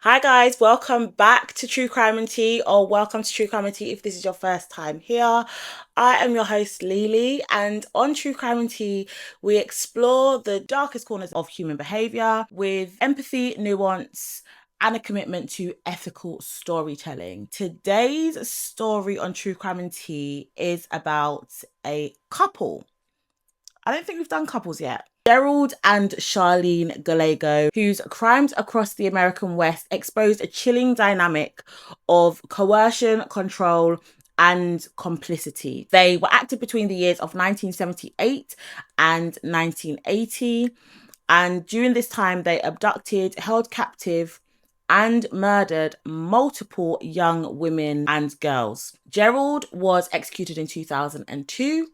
Hi guys, welcome back to True Crime and Tea, or welcome to True Crime and Tea if this is your first time here. I am your host Lily, and on True Crime and Tea we explore the darkest corners of human behaviour with empathy, nuance and a commitment to ethical storytelling. Today's story on True Crime and Tea is about a couple. I don't think we've done couples yet. Gerald and Charlene Gallego, whose crimes across the American West exposed a chilling dynamic of coercion, control, and complicity. They were active between the years of 1978 and 1980. And during this time, they abducted, held captive, and murdered multiple young women and girls. Gerald was executed in 2002.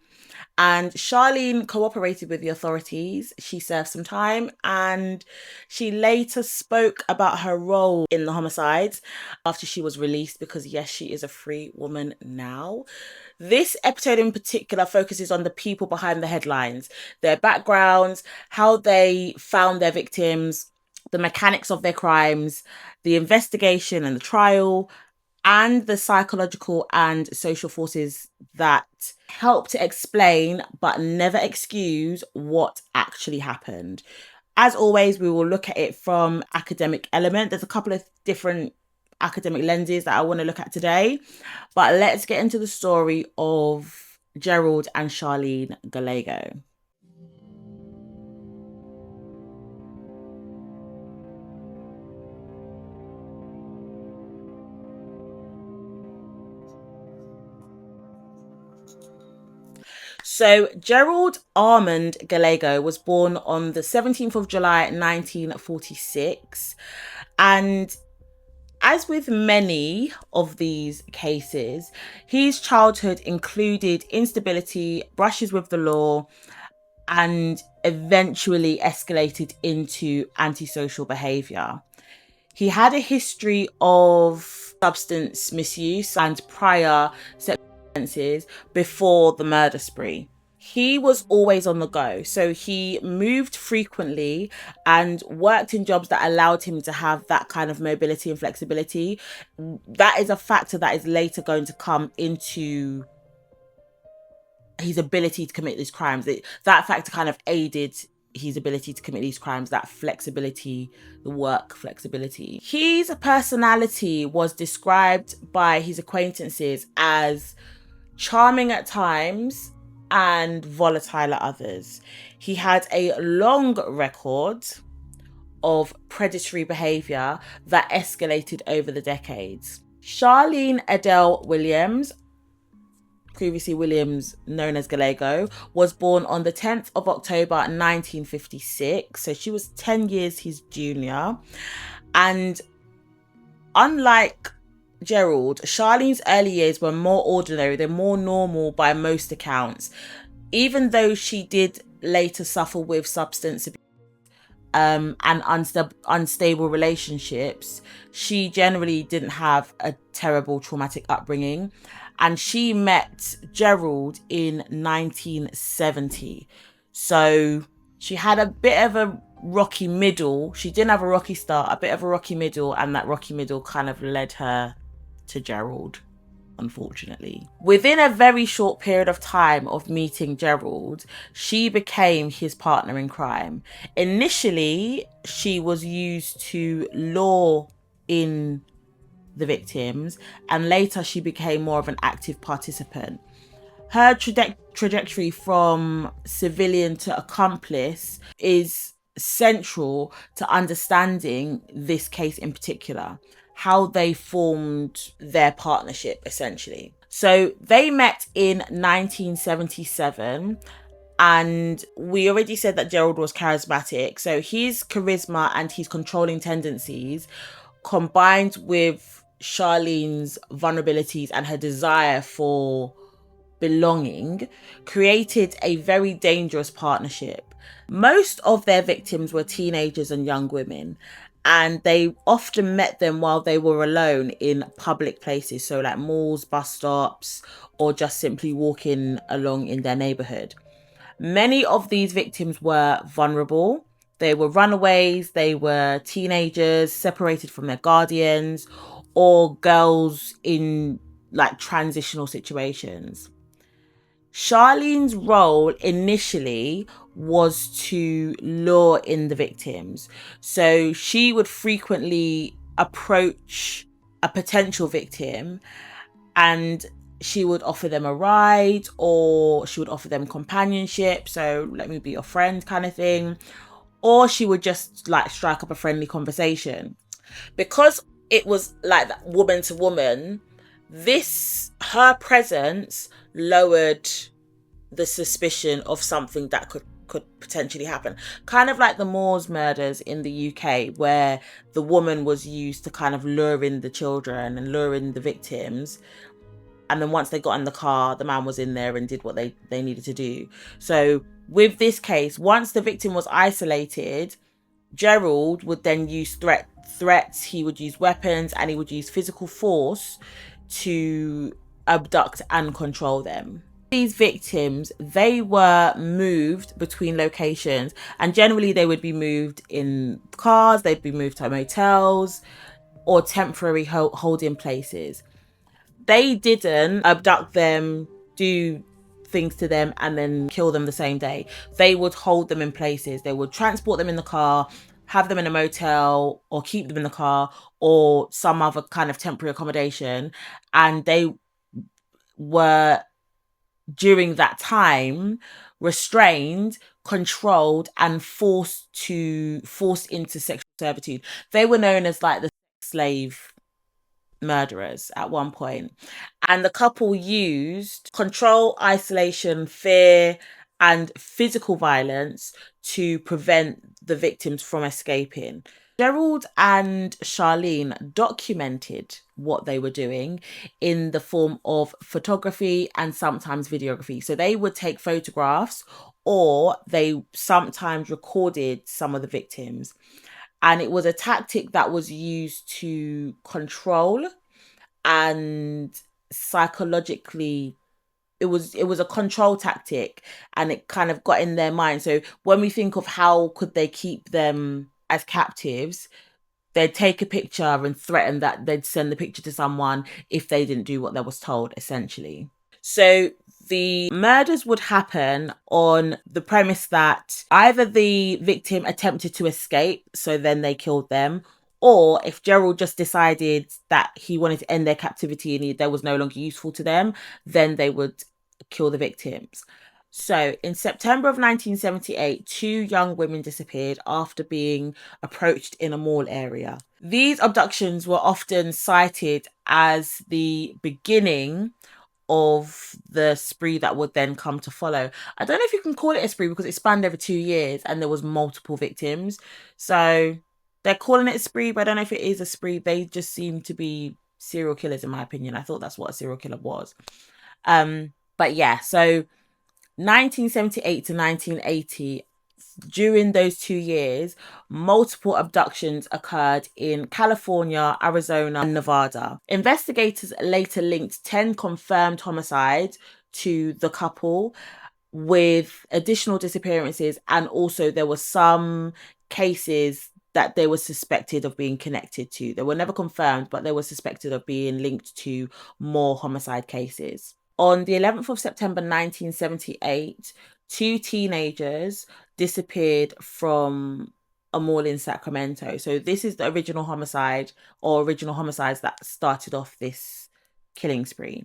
And Charlene cooperated with the authorities. She served some time and she later spoke about her role in the homicides after she was released because, yes, she is a free woman now. This episode in particular focuses on the people behind the headlines, their backgrounds, how they found their victims, the mechanics of their crimes, the investigation and the trial, and the psychological and social forces that help to explain but never excuse what actually happened. As always, we will look at it from academic element. There's a couple of different academic lenses that I want to look at today, but let's get into the story of Gerald and Charlene Gallego. So, Gerald Armond Gallego was born on the 17th of July, 1946. And as with many of these cases, his childhood included instability, brushes with the law, and eventually escalated into antisocial behaviour. He had a history of substance misuse and prior sexual offences before the murder spree. He was always on the go, so he moved frequently and worked in jobs that allowed him to have that kind of mobility and flexibility. That is a factor that is later going to come into his ability to commit these crimes. That factor kind of aided his ability to commit these crimes, that flexibility, the work flexibility. His personality was described by his acquaintances as charming at times and volatile at others. He had a long record of predatory behaviour that escalated over the decades. Charlene Adele Williams, previously Williams known as Gallego, was born on the 10th of October 1956. So she was 10 years his junior. And unlike Gerald, Charlene's early years were more ordinary, they're more normal by most accounts. Even though she did later suffer with substance abuse and unstable relationships, she generally didn't have a terrible traumatic upbringing. And she met Gerald in 1970. So she had a bit of a rocky middle. She didn't have a rocky start, a bit of a rocky middle, and that rocky middle kind of led her to Gerald, unfortunately. Within a very short period of time of meeting Gerald, she became his partner in crime. Initially, she was used to lure in the victims, and later she became more of an active participant. Her trajectory from civilian to accomplice is central to understanding this case in particular, how they formed their partnership essentially. So they met in 1977. And we already said that Gerald was charismatic. So his charisma and his controlling tendencies combined with Charlene's vulnerabilities and her desire for belonging created a very dangerous partnership. Most of their victims were teenagers and young women, and they often met them while they were alone in public places, so like malls, bus stops, or just simply walking along in their neighborhood. Many of these victims were vulnerable. They were runaways, they were teenagers separated from their guardians, or girls in like transitional situations. Charlene's role initially was to lure in the victims. So she would frequently approach a potential victim and she would offer them a ride, or she would offer them companionship. So let me be your friend kind of thing. Or she would just like strike up a friendly conversation. Because it was like that woman to woman, her presence lowered the suspicion of something that could potentially happen. Kind of like the Moors murders in the UK, where the woman was used to kind of lure in the children and lure in the victims. And then once they got in the car, the man was in there and did what they needed to do. So with this case, once the victim was isolated, Gerald would then use threats, he would use weapons, and he would use physical force to abduct and control them. These victims, they were moved between locations, and generally they would be moved in cars, they'd be moved to motels or temporary holding places. They didn't abduct them, do things to them, and then kill them the same day. They would hold them in places. They would transport them in the car, have them in a motel, or keep them in the car, or some other kind of temporary accommodation. And they were, during that time, restrained, controlled, and forced into sexual servitude. They were known as like the slave murderers at one point. And the couple used control, isolation, fear, and physical violence to prevent the victims from escaping. Gerald and Charlene documented what they were doing in the form of photography and sometimes videography. So they would take photographs, or they sometimes recorded some of the victims. And it was a tactic that was used to control and psychologically, it was a control tactic, and it kind of got in their mind. So when we think of how could they keep them as captives, they'd take a picture and threaten that they'd send the picture to someone if they didn't do what they was told, essentially. So the murders would happen on the premise that either the victim attempted to escape, so then they killed them, or if Gerald just decided that he wanted to end their captivity and they was no longer useful to them, then they would kill the victims. So in September of 1978, 2 young women disappeared after being approached in a mall area. These abductions were often cited as the beginning of the spree that would then come to follow. I don't know if you can call it a spree because it spanned over 2 years and there was multiple victims. So they're calling it a spree, but I don't know if it is a spree. They just seem to be serial killers, in my opinion. I thought that's what a serial killer was. But yeah, so 1978 to 1980, during those 2 years, multiple abductions occurred in California, Arizona, and Nevada. Investigators later linked 10 confirmed homicides to the couple, with additional disappearances, and also there were some cases that they were suspected of being connected to. They were never confirmed, but they were suspected of being linked to more homicide cases. On the 11th of September 1978, 2 teenagers disappeared from a mall in Sacramento. So this is the original homicide, or original homicides, that started off this killing spree.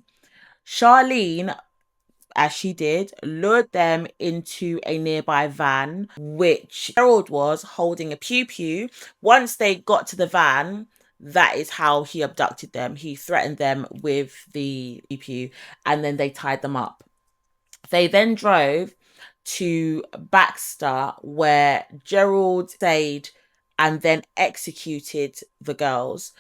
Charlene, as she did, lured them into a nearby van, which Gerald was holding a pew-pew. Once they got to the van, that is how he abducted them. He threatened them with the pew-pew, and then they tied them up. They then drove to Baxter, where Gerald stayed and then executed the girls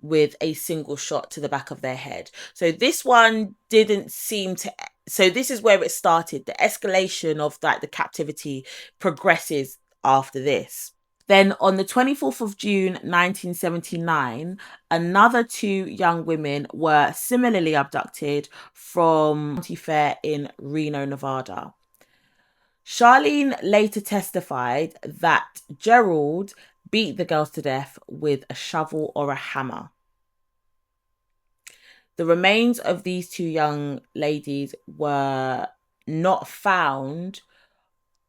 with a single shot to the back of their head. So this one didn't seem to... So this is where it started. The escalation of like the captivity progresses after this. Then on the 24th of June 1979, another 2 young women were similarly abducted from County Fair in Reno, Nevada. Charlene later testified that Gerald beat the girls to death with a shovel or a hammer. The remains of these two young ladies were not found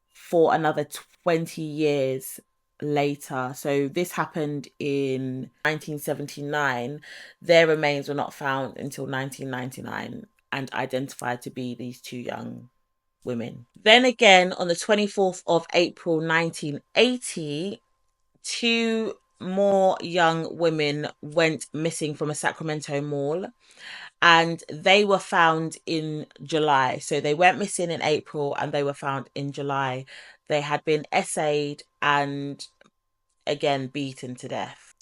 for another 20 years later. So this happened in 1979. Their remains were not found until 1999 and identified to be these two young women. Then again, on the 24th of April 1980, two more young women went missing from a Sacramento mall, and they were found in July. So they went missing in April and they were found in July. They had been essayed and again beaten to death.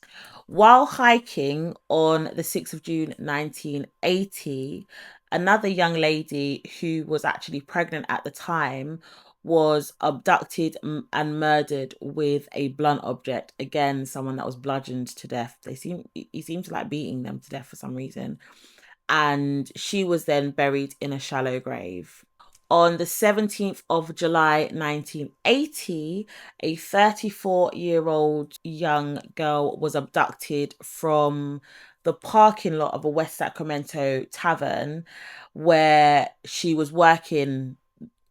While hiking on the 6th of June 1980, another young lady who was actually pregnant at the time was abducted and murdered with a blunt object. Again, someone that was bludgeoned to death. He seemed to like beating them to death for some reason. And she was then buried in a shallow grave. On the 17th of July 1980, a 34-year-old young girl was abducted from the parking lot of a West Sacramento tavern where she was working.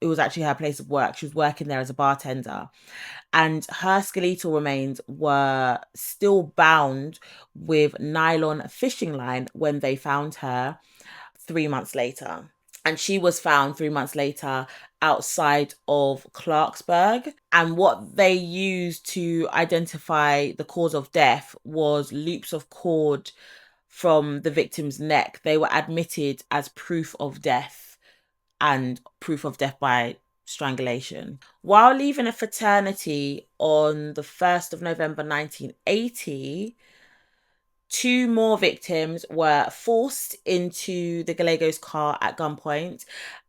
It was actually her place of work. She was working there as a bartender. And her skeletal remains were still bound with nylon fishing line when they found her 3 months later. And she was found 3 months later outside of Clarksburg. And what they used to identify the cause of death was loops of cord from the victim's neck. They were admitted as proof of death and proof of death by strangulation. While leaving a fraternity on the 1st of November 1980, two more victims were forced into the Gallegos' car at gunpoint,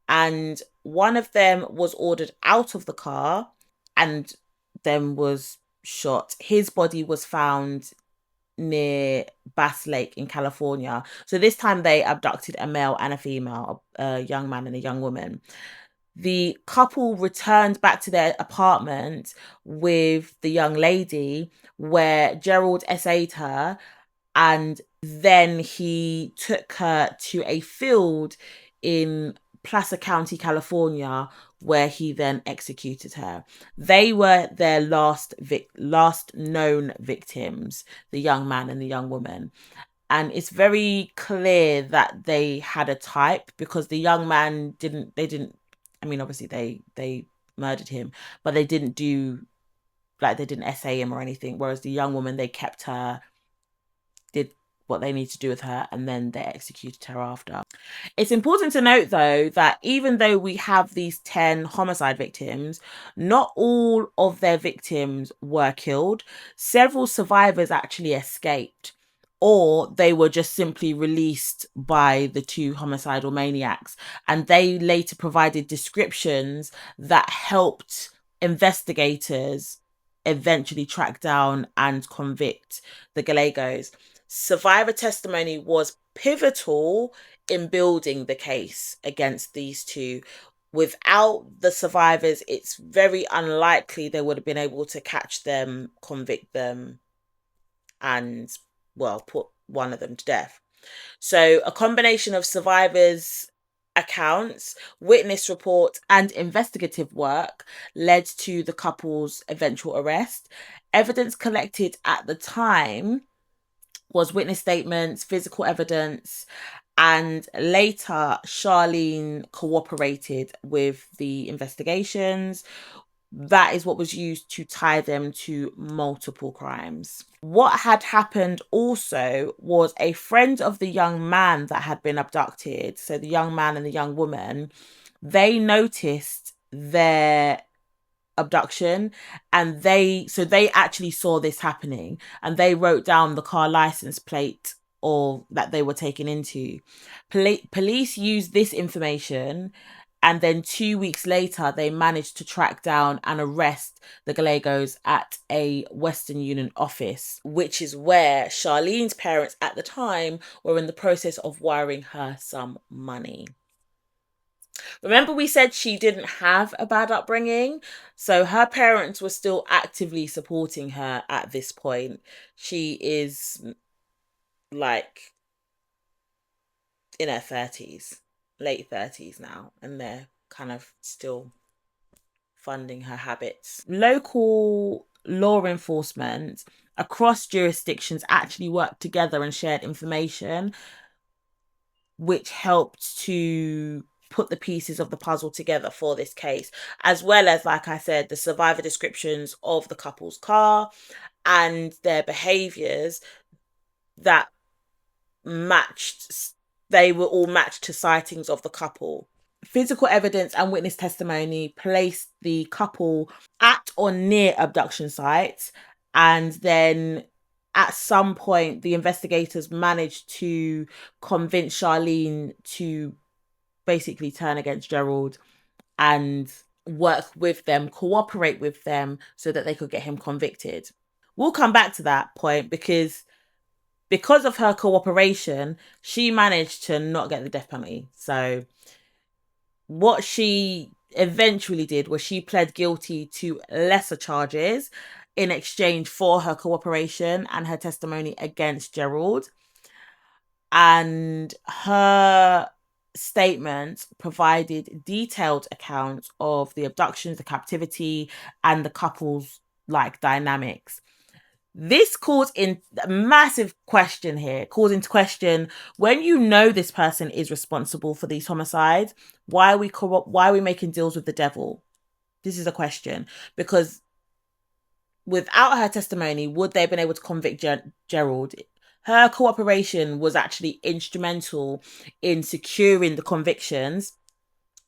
and one of them was ordered out of the car and then was shot. His body was found near Bass Lake in California. So this time they abducted a male and a female, a young man and a young woman. The couple returned back to their apartment with the young lady, where Gerald essayed her, and then he took her to a field in Placer County, California, where he then executed her. They were their last known victims, the young man and the young woman. And it's very clear that they had a type, because the young man I mean, obviously they murdered him, but they didn't essay him or anything. Whereas the young woman, they kept her, did what they need to do with her, and then they executed her after. It's important to note, though, that even though we have these 10 homicide victims, not all of their victims were killed. Several survivors actually escaped, or they were just simply released by the two homicidal maniacs, and they later provided descriptions that helped investigators eventually track down and convict the Gallegos. Survivor testimony was pivotal in building the case against these two. Without the survivors, it's very unlikely they would have been able to catch them, convict them, and, well, put one of them to death. So a combination of survivors' accounts, witness reports, and investigative work led to the couple's eventual arrest. Evidence collected at the time was witness statements, physical evidence, and later Charlene cooperated with the investigations. That is what was used to tie them to multiple crimes. What had happened also was a friend of the young man that had been abducted, so the young man and the young woman, they noticed their abduction, and they actually saw this happening, and they wrote down the car license plate or that they were taken into. Police used this information, and then 2 weeks later they managed to track down and arrest the Gallegos at a Western Union office, which is where Charlene's parents at the time were in the process of wiring her some money. Remember we said she didn't have a bad upbringing? So her parents were still actively supporting her at this point. She is like in her 30s, late 30s now, and they're kind of still funding her habits. Local law enforcement across jurisdictions actually worked together and shared information, which helped to put the pieces of the puzzle together for this case, as well as, like I said, the survivor descriptions of the couple's car and their behaviors that matched. They were all matched to sightings of the couple. Physical evidence and witness testimony placed the couple at or near abduction sites, and then at some point the investigators managed to convince Charlene to basically turn against Gerald and work with them, cooperate with them so that they could get him convicted. We'll come back to that point because of her cooperation, she managed to not get the death penalty. So what she eventually did was she pled guilty to lesser charges in exchange for her cooperation and her testimony against Gerald. And her statement provided detailed accounts of the abductions, the captivity, and the couple's like dynamics. This calls in a massive question here, calls into question, when you know this person is responsible for these homicides, why are we making deals with the devil? This is a question, because without her testimony, would they have been able to convict Gerald? Her cooperation was actually instrumental in securing the convictions.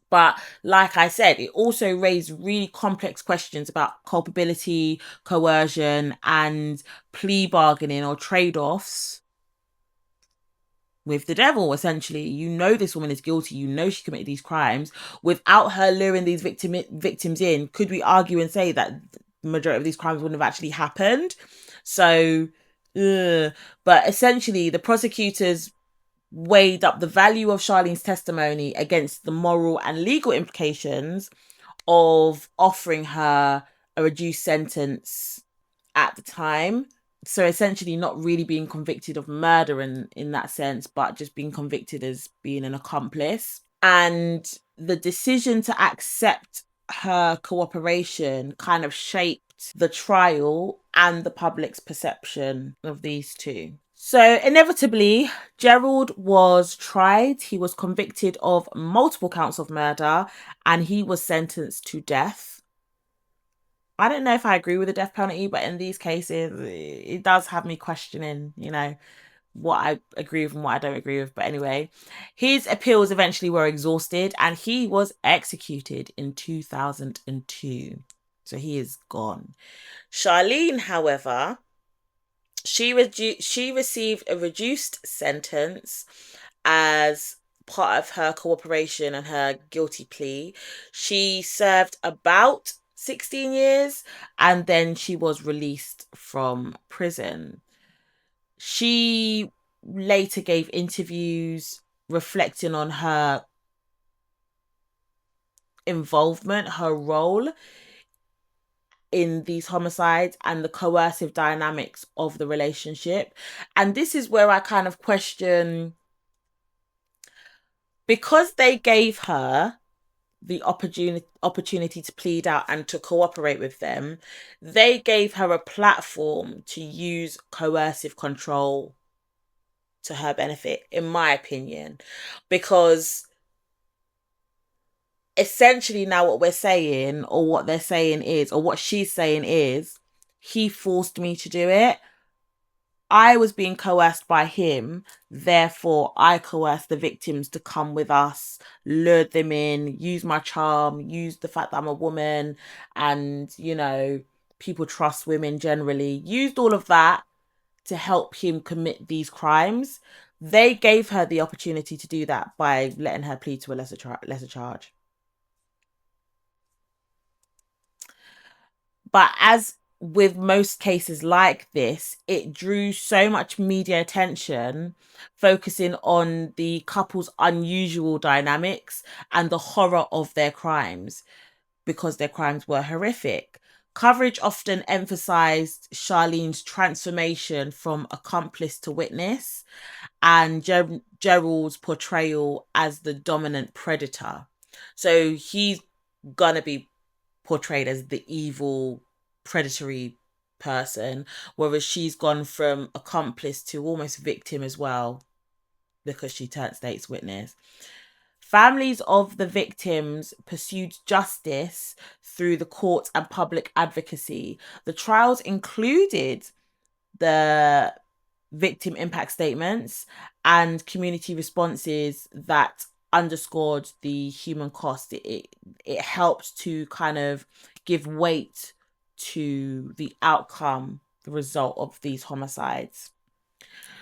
But like I said, it also raised really complex questions about culpability, coercion, and plea bargaining or trade-offs with the devil, essentially. You know this woman is guilty. You know she committed these crimes. Without her luring these victims in, could we argue and say that the majority of these crimes wouldn't have actually happened? So, but essentially, the prosecutors weighed up the value of Charlene's testimony against the moral and legal implications of offering her a reduced sentence at the time. So essentially not really being convicted of murder in that sense, but just being convicted as being an accomplice. And the decision to accept her cooperation kind of shaped the trial and the public's perception of these two. So inevitably, Gerald was tried. He was convicted of multiple counts of murder and he was sentenced to death. I don't know if I agree with the death penalty, but in these cases, it does have me questioning, what I agree with and what I don't agree with. But anyway, his appeals eventually were exhausted and he was executed in 2002. So he is gone. Charlene, however, she received a reduced sentence as part of her cooperation and her guilty plea. She served about 16 years and then she was released from prison. She later gave interviews reflecting on her involvement, her role in these homicides and the coercive dynamics of the relationship. And this is where I kind of question, because they gave her the opportunity to plead out and to cooperate with them, they gave her a platform to use coercive control to her benefit, in my opinion, because essentially now what we're saying, or what they're saying is, or what she's saying is, he forced me to do it. I was being coerced by him, therefore I coerced the victims to come with us, lured them in, use my charm, use the fact that I'm a woman and, people trust women generally, used all of that to help him commit these crimes. They gave her the opportunity to do that by letting her plead to a lesser charge. But as with most cases like this, it drew so much media attention, focusing on the couple's unusual dynamics and the horror of their crimes, because their crimes were horrific. Coverage often emphasized Charlene's transformation from accomplice to witness, and Gerald's portrayal as the dominant predator. So he's gonna be portrayed as the evil, predatory person, whereas she's gone from accomplice to almost victim as well, because she turned state's witness. Families of the victims pursued justice through the courts and public advocacy. The trials included the victim impact statements and community responses that underscored the human cost. It helped to kind of give weight to the outcome, the result of these homicides.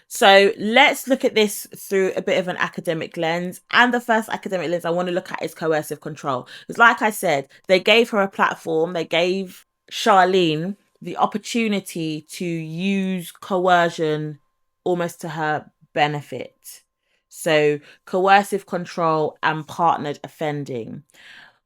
So let's look at this through a bit of an academic lens. And the first academic lens I want to look at is coercive control. Because like I said, they gave her a platform. They gave Charlene the opportunity to use coercion almost to her benefit. So coercive control and partnered offending.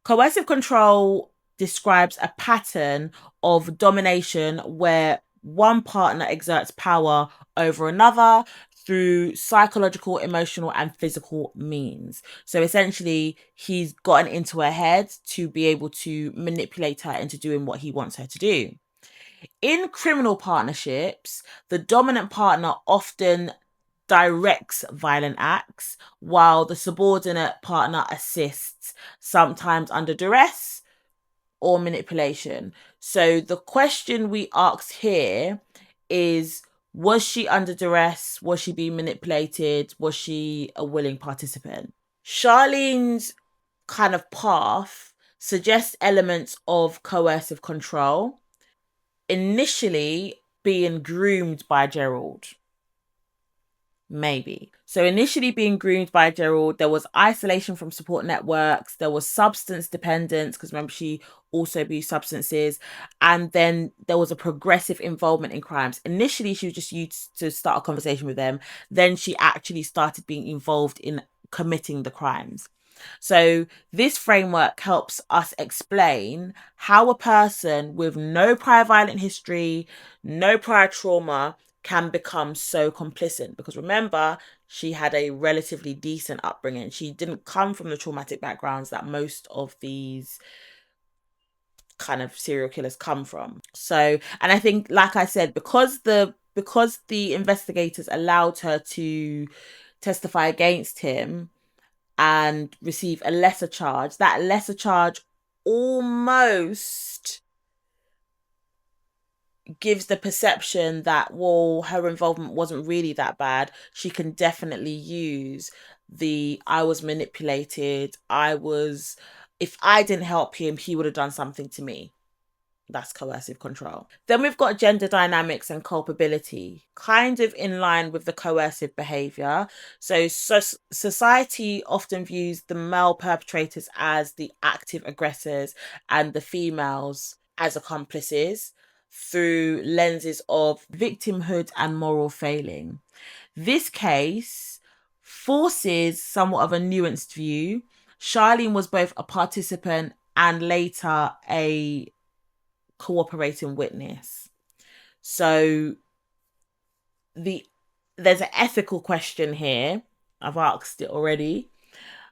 Coercive control describes a pattern of domination where one partner exerts power over another through psychological, emotional, and physical means. So essentially, he's gotten into her head to be able to manipulate her into doing what he wants her to do. In criminal partnerships, the dominant partner often directs violent acts, while the subordinate partner assists, sometimes under duress or manipulation. So the question we asked here is, was she under duress? Was she being manipulated? Was she a willing participant? Charlene's kind of path suggests elements of coercive control, initially being groomed by Gerald. Maybe. So initially being groomed by Gerald, there was isolation from support networks, there was substance dependence, because remember, she also abused substances, and then there was a progressive involvement in crimes. Initially, she was just used to start a conversation with them. Then she actually started being involved in committing the crimes. So this framework helps us explain how a person with no prior violent history, no prior trauma, can become so complicit. Because remember, she had a relatively decent upbringing. She didn't come from the traumatic backgrounds that most of these kind of serial killers come from. So, and I think, like I said, because the investigators allowed her to testify against him and receive a lesser charge, that lesser charge almost gives the perception that, well, her involvement wasn't really that bad. She can definitely use I was manipulated. If I didn't help him, he would have done something to me. That's coercive control. Then we've got gender dynamics and culpability, kind of in line with the coercive behavior. So society often views the male perpetrators as the active aggressors and the females as accomplices through lenses of victimhood and moral failing. This case forces somewhat of a nuanced view. Charlene was both a participant and later a cooperating witness. So there's an ethical question here. I've asked it already,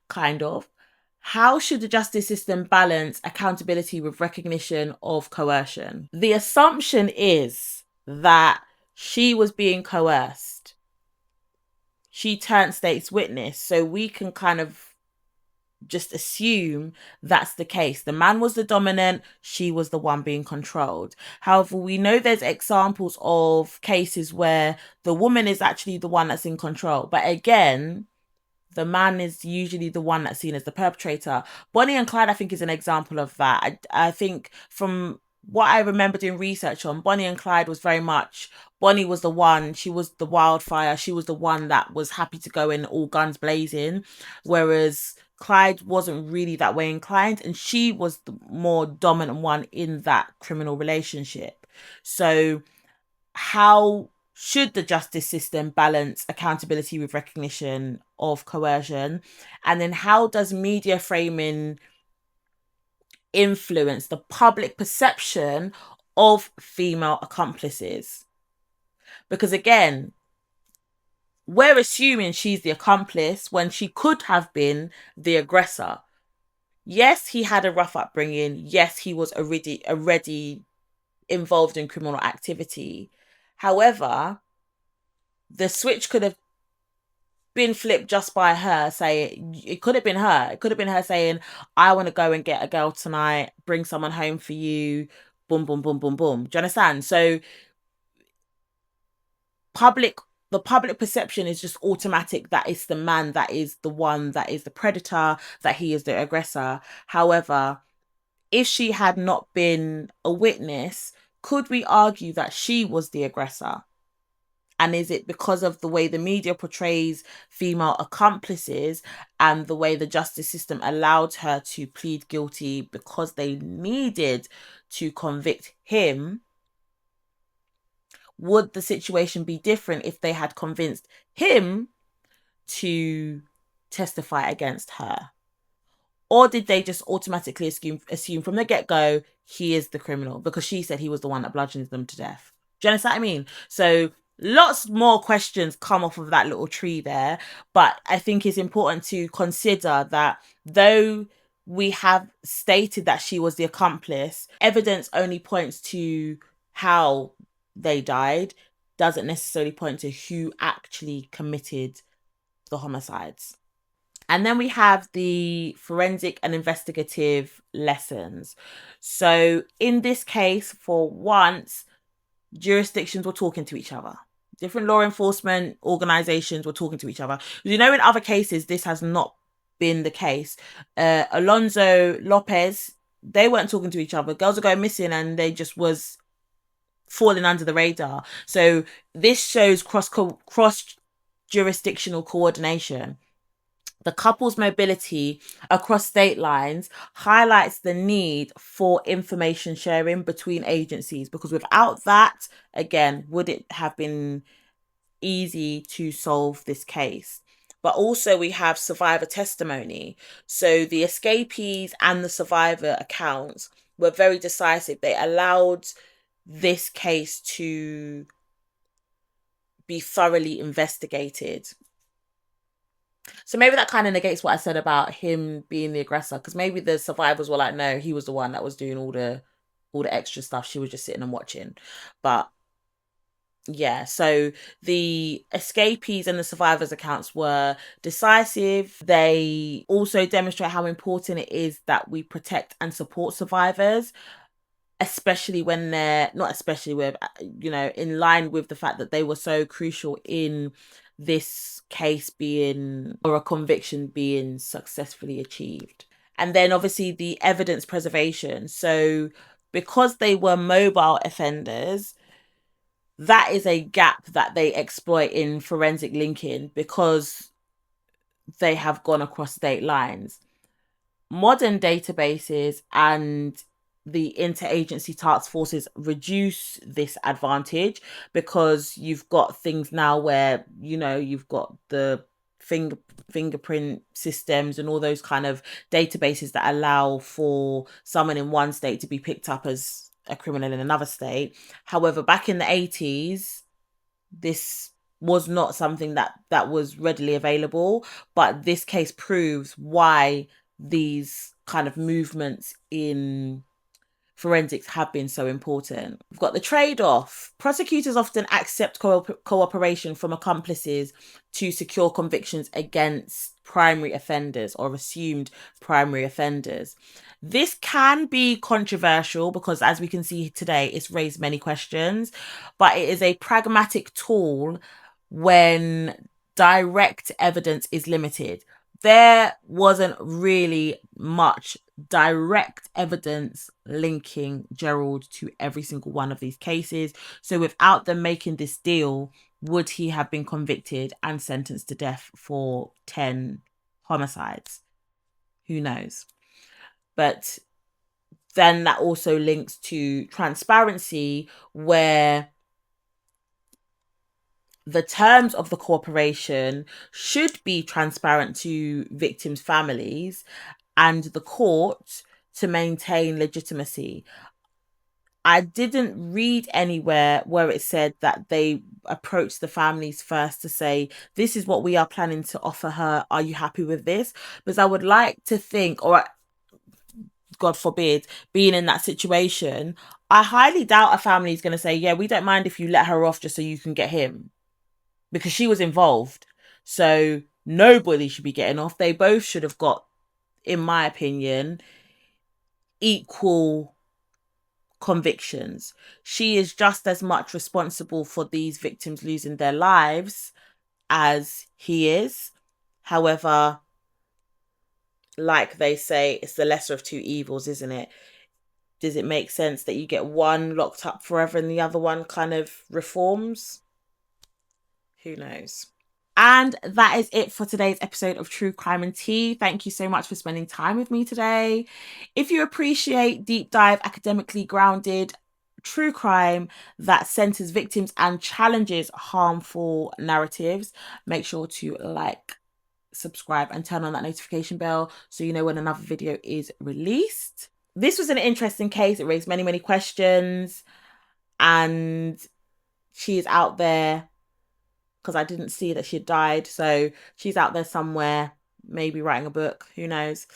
kind of. How should the justice system balance accountability with recognition of coercion? The assumption is that she was being coerced. She turned state's witness, so we can kind of just assume that's the case. The man was the dominant, she was the one being controlled. However, we know there's examples of cases where the woman is actually the one that's in control. But again, the man is usually the one that's seen as the perpetrator. Bonnie and Clyde, I think, is an example of that. I think from what I remember doing research on, Bonnie and Clyde was very much, Bonnie was the one, she was the wildfire, she was the one that was happy to go in all guns blazing, whereas Clyde wasn't really that way inclined, and she was the more dominant one in that criminal relationship. So how should the justice system balance accountability with recognition of coercion? And then how does media framing influence the public perception of female accomplices? Because again, we're assuming she's the accomplice when she could have been the aggressor. Yes, he had a rough upbringing. Yes, he was already involved in criminal activity. However, the switch could have been flipped just by her saying, it could have been her. It could have been her saying, I want to go and get a girl tonight, bring someone home for you, boom, boom, boom, boom, boom. Do you understand? So the public perception is just automatic that it's the man that is the one that is the predator, that he is the aggressor. However, if she had not been a witness, could we argue that she was the aggressor? And is it because of the way the media portrays female accomplices and the way the justice system allowed her to plead guilty because they needed to convict him? Would the situation be different if they had convinced him to testify against her? Or did they just automatically assume from the get-go he is the criminal because she said he was the one that bludgeoned them to death? Do you understand what I mean? So lots more questions come off of that little tree there. But I think it's important to consider that though we have stated that she was the accomplice, evidence only points to how they died, doesn't necessarily point to who actually committed the homicides. And then we have the forensic and investigative lessons. So in this case, for once, jurisdictions were talking to each other. Different law enforcement organizations were talking to each other. You know, in other cases, this has not been the case. Alonso Lopez, they weren't talking to each other. Girls are going missing and they just was falling under the radar. So this shows cross jurisdictional coordination. The couple's mobility across state lines highlights the need for information sharing between agencies, because without that, again, would it have been easy to solve this case? But also we have survivor testimony. So the escapees and the survivor accounts were very decisive. They allowed this case to be thoroughly investigated. So maybe that kind of negates what I said about him being the aggressor, because maybe the survivors were like, no, he was the one that was doing all the extra stuff. She was just sitting and watching. But yeah, so the escapees and the survivors' accounts were decisive. They also demonstrate how important it is that we protect and support survivors, especially when they're not especially with, you know, in line with the fact that they were so crucial in this case being, or a conviction being successfully achieved. And then obviously the evidence preservation. So because they were mobile offenders, that is a gap that they exploit in forensic linking because they have gone across state lines. Modern databases and the interagency task forces reduce this advantage because you've got things now where, you know, you've got the fingerprint systems and all those kind of databases that allow for someone in one state to be picked up as a criminal in another state. However, back in the 80s, this was not something that was readily available, but this case proves why these kind of movements in forensics have been so important. We've got the trade-off. Prosecutors often accept cooperation from accomplices to secure convictions against primary offenders or assumed primary offenders. This can be controversial because, as we can see today, it's raised many questions, but it is a pragmatic tool when direct evidence is limited. There wasn't really much direct evidence linking Gerald to every single one of these cases. So without them making this deal, would he have been convicted and sentenced to death for 10 homicides? Who knows? But then that also links to transparency, where the terms of the cooperation should be transparent to victims' families and the court to maintain legitimacy. I didn't read anywhere where it said that they approached the families first to say, this is what we are planning to offer her. Are you happy with this? Because I would like to think, or God forbid, being in that situation, I highly doubt a family is going to say, yeah, we don't mind if you let her off just so you can get him, because she was involved. So nobody should be getting off. They both should have got, in my opinion, equal convictions. She is just as much responsible for these victims losing their lives as he is. However, like they say, it's the lesser of two evils, isn't it? Does it make sense that you get one locked up forever and the other one kind of reforms? Who knows? And that is it for today's episode of True Crime and Tea. Thank you so much for spending time with me today. If you appreciate deep dive, academically grounded true crime that centers victims and challenges harmful narratives, make sure to like, subscribe, and turn on that notification bell so you know when another video is released. This was an interesting case. It raised many, many questions, and she is out there, because I didn't see that she had died. So she's out there somewhere, maybe writing a book, who knows.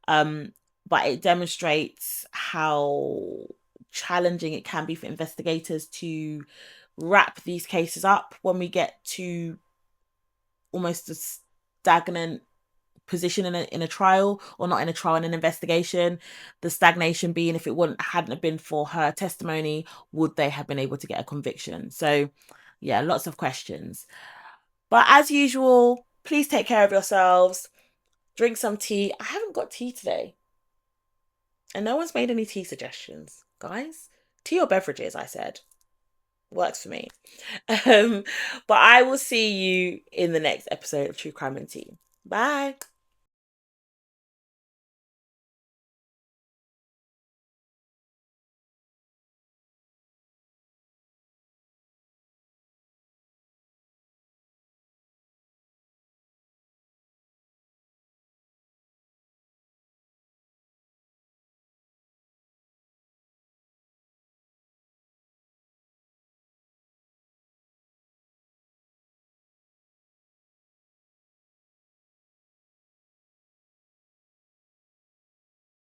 But it demonstrates how challenging it can be for investigators to wrap these cases up when we get to almost a stagnant position in a trial, or not in a trial, in an investigation. The stagnation being, if it hadn't have been for her testimony, would they have been able to get a conviction? So yeah, lots of questions. But as usual, please take care of yourselves. Drink some tea. I haven't got tea today, and no one's made any tea suggestions, guys. Tea or beverages, I said. Works for me. But I will see you in the next episode of True Crime and Tea. Bye.